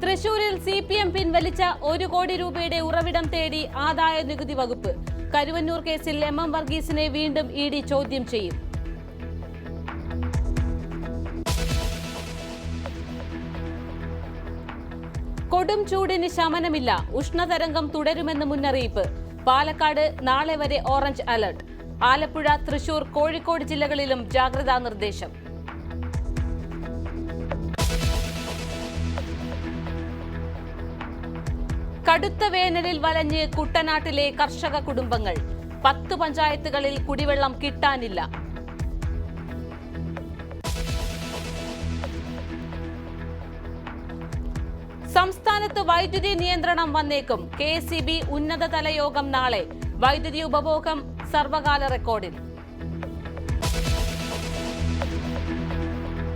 തൃശൂരിൽ CPM പിൻവലിച്ച 1 കോടി രൂപയുടെ ഉറവിടം തേടി ആദായ നികുതി വകുപ്പ്. കരുവന്നൂർ കേസിൽ MM വർഗീസിനെ വീണ്ടും ED ചോദ്യം ചെയ്യും. കൊടും ചൂടിന് ശമനമില്ല. ഉഷ്ണതരംഗം തുടരുമെന്ന് മുന്നറിയിപ്പ്. പാലക്കാട് നാളെ വരെ ഓറഞ്ച് അലർട്ട്. ആലപ്പുഴ, തൃശൂർ, കോഴിക്കോട് ജില്ലകളിലും ജാഗ്രതാ നിർദ്ദേശം. കടുത്ത വേനലിൽ വലഞ്ഞ് കുട്ടനാട്ടിലെ കർഷക കുടുംബങ്ങൾ. 10 പഞ്ചായത്തുകളിൽ കുടിവെള്ളം കിട്ടാനില്ല. സംസ്ഥാനത്ത് വൈദ്യുതി നിയന്ത്രണം വന്നേക്കും. KSEB ഉന്നതതല യോഗം നാളെ. വൈദ്യുതി ഉപഭോഗം സർവകാല റെക്കോർഡിൽ.